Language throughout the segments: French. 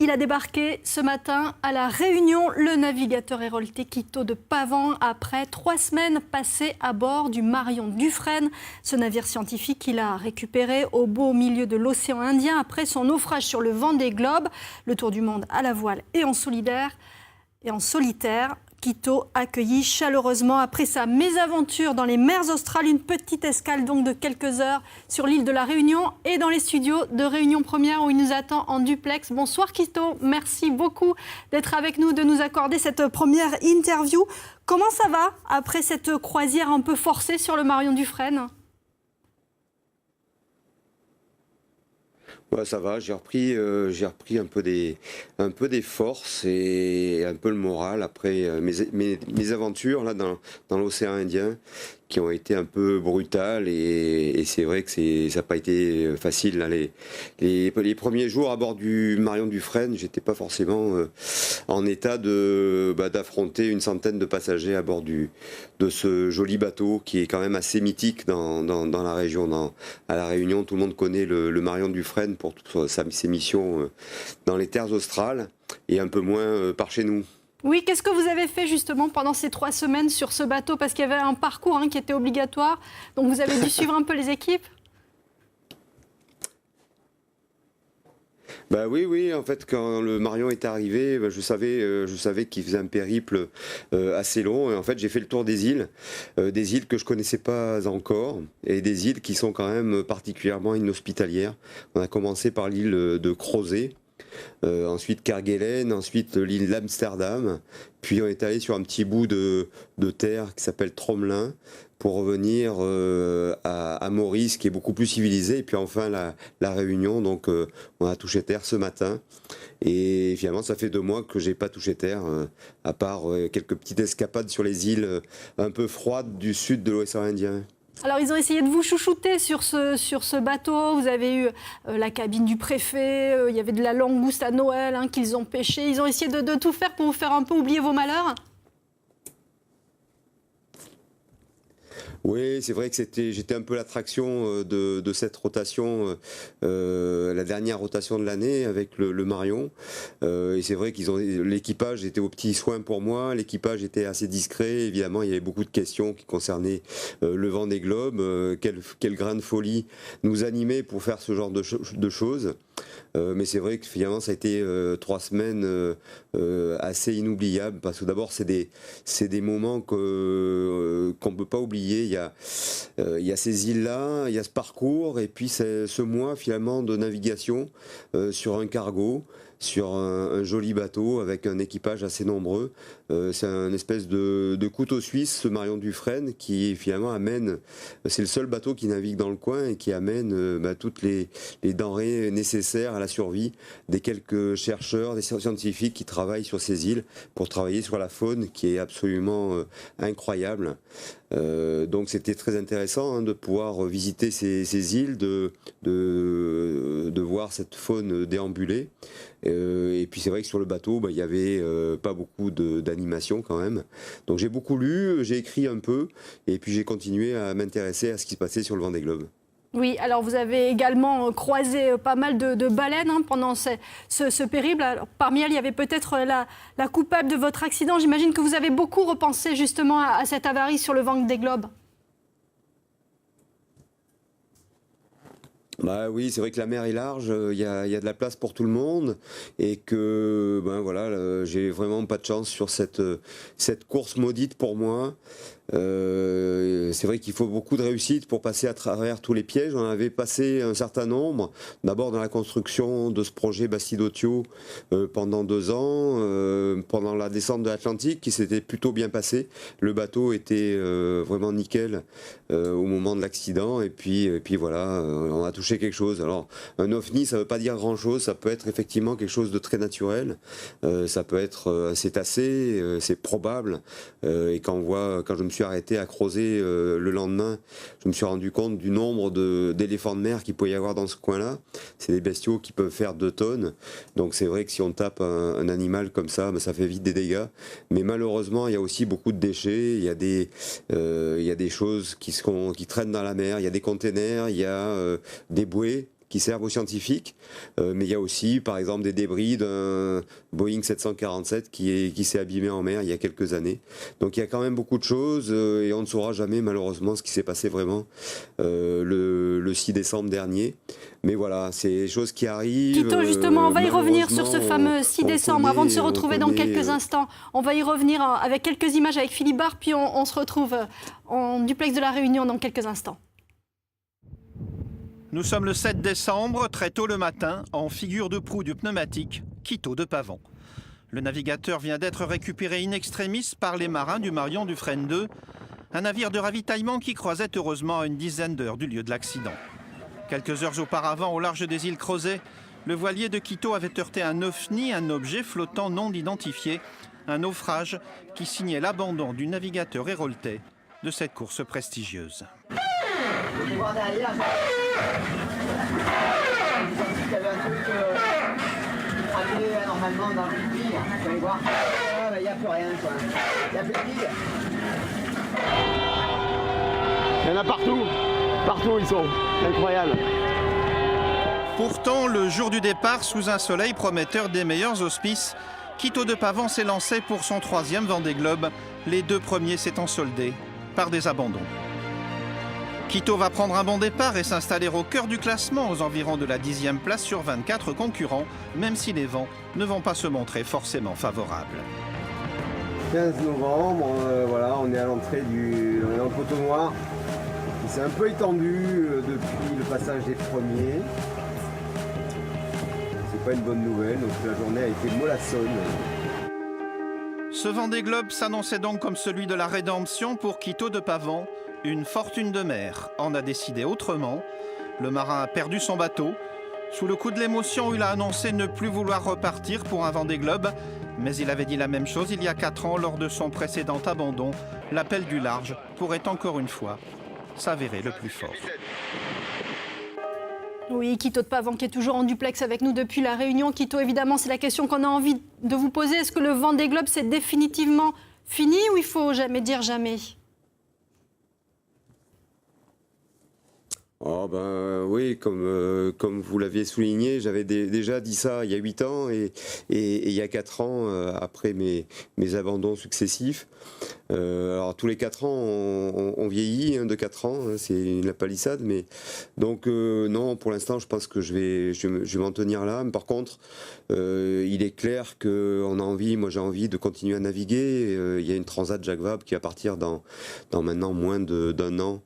Il a débarqué ce matin à La Réunion, le navigateur hérolté Quito de Pavan, après 3 semaines passées à bord du Marion Dufresne. Ce navire scientifique qu'il a récupéré au beau milieu de l'océan Indien après son naufrage sur le Vendée Globe. Le tour du monde à la voile et en solitaire. Quito accueilli chaleureusement après sa mésaventure dans les mers australes. Une petite escale donc de quelques heures sur l'île de la Réunion et dans les studios de Réunion Première où il nous attend en duplex. Bonsoir Quito, merci beaucoup d'être avec nous, de nous accorder cette première interview. Comment ça va après cette croisière un peu forcée sur le Marion Dufresne ? Ouais, ça va, j'ai repris un peu des forces et un peu le moral après mes aventures là dans l'océan Indien qui ont été un peu brutales et c'est vrai que ça n'a pas été facile là, les premiers jours à bord du Marion Dufresne, j'étais pas forcément en état d'affronter une centaine de passagers à bord de ce joli bateau qui est quand même assez mythique dans la région. À La Réunion, tout le monde connaît le Marion Dufresne pour toutes ses missions dans les terres australes et un peu moins par chez nous. Oui, qu'est-ce que vous avez fait justement pendant ces 3 semaines sur ce bateau ? Parce qu'il y avait un parcours qui était obligatoire, donc vous avez dû suivre un peu les équipes ? Oui, en fait, quand le Marion est arrivé, je savais qu'il faisait un périple assez long. Et en fait, j'ai fait le tour des îles que je connaissais pas encore, et des îles qui sont quand même particulièrement inhospitalières. On a commencé par l'île de Crozet. Ensuite Kerguelen, ensuite l'île d'Amsterdam, puis on est allé sur un petit bout de terre qui s'appelle Tromelin pour revenir à Maurice qui est beaucoup plus civilisé, et puis enfin la Réunion, donc on a touché terre ce matin et finalement ça fait 2 mois que j'ai pas touché terre à part quelques petites escapades sur les îles un peu froides du sud de l'océan Indien. Alors, ils ont essayé de vous chouchouter sur ce bateau. Vous avez eu la cabine du préfet, il y avait de la langouste à Noël qu'ils ont pêché. Ils ont essayé de tout faire pour vous faire un peu oublier vos malheurs ? Oui, c'est vrai que j'étais un peu l'attraction de cette rotation, la dernière rotation de l'année avec le Marion. Et c'est vrai l'équipage était aux petits soins pour moi, l'équipage était assez discret. Évidemment, il y avait beaucoup de questions qui concernaient le Vendée Globe, quel grain de folie nous animait pour faire ce genre de choses. Mais c'est vrai que finalement ça a été 3 semaines assez inoubliables, parce que d'abord c'est des moments qu'on ne peut pas oublier. Il y a ces îles-là, il y a ce parcours, et puis ce mois finalement de navigation sur un cargo, sur un joli bateau avec un équipage assez nombreux. C'est un espèce de couteau suisse, ce Marion Dufresne, qui finalement amène, c'est le seul bateau qui navigue dans le coin et qui amène toutes les denrées nécessaires à la survie des quelques chercheurs, des scientifiques qui travaillent sur ces îles pour travailler sur la faune qui est absolument incroyable. Donc c'était très intéressant de pouvoir visiter ces îles, de voir cette faune déambuler. Et puis c'est vrai que sur le bateau, il y avait pas beaucoup d'animation quand même. Donc j'ai beaucoup lu, j'ai écrit un peu, et puis j'ai continué à m'intéresser à ce qui se passait sur le Vendée Globe. Oui, alors vous avez également croisé pas mal de baleines pendant ce périple. Alors, parmi elles, il y avait peut-être la coupable de votre accident. J'imagine que vous avez beaucoup repensé justement à cette avarie sur le Vendée Globe. Oui, c'est vrai que la mer est large, il y a de la place pour tout le monde, et que j'ai vraiment pas de chance sur cette course maudite pour moi. C'est vrai qu'il faut beaucoup de réussite pour passer à travers tous les pièges. On avait passé un certain nombre, d'abord dans la construction de ce projet Bastide-Otio pendant 2 ans, pendant la descente de l'Atlantique qui s'était plutôt bien passé. Le bateau était vraiment nickel au moment de l'accident, et puis voilà, on a touché quelque chose. Alors un ovni, ça veut pas dire grand chose, ça peut être effectivement quelque chose de très naturel, ça peut être un cétacé, c'est probable, et quand je me suis arrêté à Crozet le lendemain, je me suis rendu compte du nombre d'éléphants de mer qu'il peut y avoir dans ce coin-là. C'est des bestiaux qui peuvent faire 2 tonnes, donc c'est vrai que si on tape un animal comme ça, ça fait vite des dégâts. Mais malheureusement, il y a aussi beaucoup de déchets, il y a des choses qui traînent dans la mer, il y a des containers, il y a des bouées qui servent aux scientifiques, mais il y a aussi par exemple des débris d'un Boeing 747 qui s'est abîmé en mer il y a quelques années. Donc il y a quand même beaucoup de choses et on ne saura jamais malheureusement ce qui s'est passé vraiment le 6 décembre dernier. Mais voilà, c'est des choses qui arrivent. Quito, justement, on va y revenir sur ce fameux 6 décembre avant de se retrouver dans quelques instants. On va y revenir avec quelques images avec Philippe Barre, puis on se retrouve en duplex de la Réunion dans quelques instants. Nous sommes le 7 décembre, très tôt le matin, en figure de proue du pneumatique, Quito de Pavon. Le navigateur vient d'être récupéré in extremis par les marins du Marion Dufresne 2, un navire de ravitaillement qui croisait heureusement à une dizaine d'heures du lieu de l'accident. Quelques heures auparavant, au large des îles Crozet, le voilier de Quito avait heurté un ovni, un objet flottant non identifié, un naufrage qui signait l'abandon du navigateur héroltais de cette course prestigieuse. Il y avait un truc normalement dans le puits. Vous allez voir. Il n'y a plus rien. Il n'y a plus de billes. Il y en a partout. Partout ils sont. C'est incroyable. Pourtant, le jour du départ, sous un soleil prometteur des meilleurs auspices, Quito de Pavon s'est lancé pour son 3e Vendée Globe, les 2 premiers s'étant soldés par des abandons. Quito va prendre un bon départ et s'installer au cœur du classement, aux environs de la 10e place sur 24 concurrents, même si les vents ne vont pas se montrer forcément favorables. 15 novembre, voilà, on est à l'entrée on est en poteau noir. Il s'est un peu étendu depuis le passage des premiers. C'est pas une bonne nouvelle, donc la journée a été mollassonne. Ce Vendée Globe s'annonçait donc comme celui de la rédemption pour Quito de Pavon. Une fortune de mer en a décidé autrement. Le marin a perdu son bateau. Sous le coup de l'émotion, il a annoncé ne plus vouloir repartir pour un Vendée Globe. Mais il avait dit la même chose il y a 4 ans lors de son précédent abandon. L'appel du large pourrait encore une fois s'avérer le plus fort. Oui, Quito de Pavon qui est toujours en duplex avec nous depuis la Réunion. Quito, évidemment, c'est la question qu'on a envie de vous poser. Est-ce que le Vendée Globe, c'est définitivement fini ou il faut jamais dire jamais ? Oh ben oui, comme vous l'aviez souligné, j'avais déjà dit ça il y a 8 ans et il y a 4 ans après mes abandons successifs. Alors tous les 4 ans on vieillit de 4 ans, hein, c'est la palissade, mais donc non, pour l'instant je pense que je vais m'en tenir là. Mais par contre, il est clair que moi j'ai envie de continuer à naviguer. Il y a une Transat Jacques Vabre qui va partir dans maintenant moins d'1 an.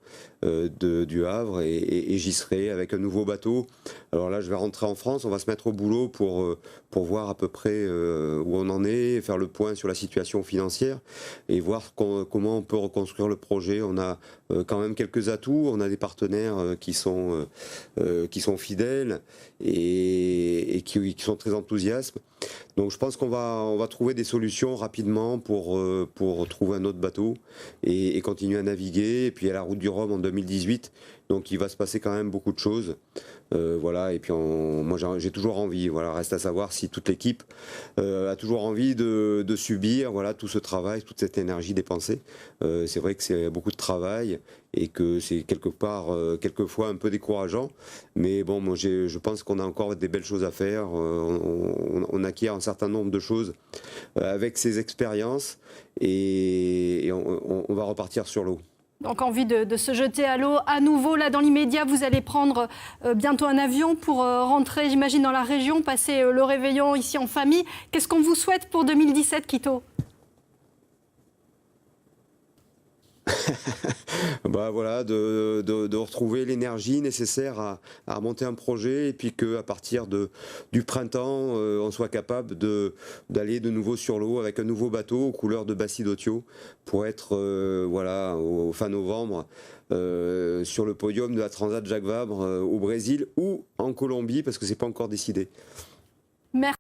Du Havre et j'y serai avec un nouveau bateau. Alors là je vais rentrer en France, on va se mettre au boulot pour voir à peu près où on en est, faire le point sur la situation financière et voir comment on peut reconstruire le projet. On a quand même quelques atouts, on a des partenaires qui sont fidèles et qui sont très enthousiastes. Donc je pense qu'on va trouver des solutions rapidement pour trouver un autre bateau et continuer à naviguer. Et puis il y a la route du Rhum en 2018, donc il va se passer quand même beaucoup de choses. Voilà, et puis moi j'ai toujours envie, voilà, reste à savoir si toute l'équipe a toujours envie de subir voilà, tout ce travail, toute cette énergie dépensée. C'est vrai que c'est beaucoup de travail et que c'est quelquefois un peu décourageant, mais bon, moi je pense qu'on a encore des belles choses à faire. On acquiert un certain nombre de choses avec ces expériences et on va repartir sur l'eau. Donc envie de se jeter à l'eau à nouveau. Là, dans l'immédiat, vous allez prendre bientôt un avion pour rentrer, j'imagine, dans la région, passer le réveillon ici en famille. Qu'est-ce qu'on vous souhaite pour 2017, Quito ? Bah voilà, de retrouver l'énergie nécessaire à remonter un projet et puis qu'à partir du printemps, on soit capable d'aller de nouveau sur l'eau avec un nouveau bateau aux couleurs de Bacidotio pour être voilà, au fin novembre sur le podium de la Transat Jacques Vabre au Brésil ou en Colombie parce que c'est pas encore décidé. Merci.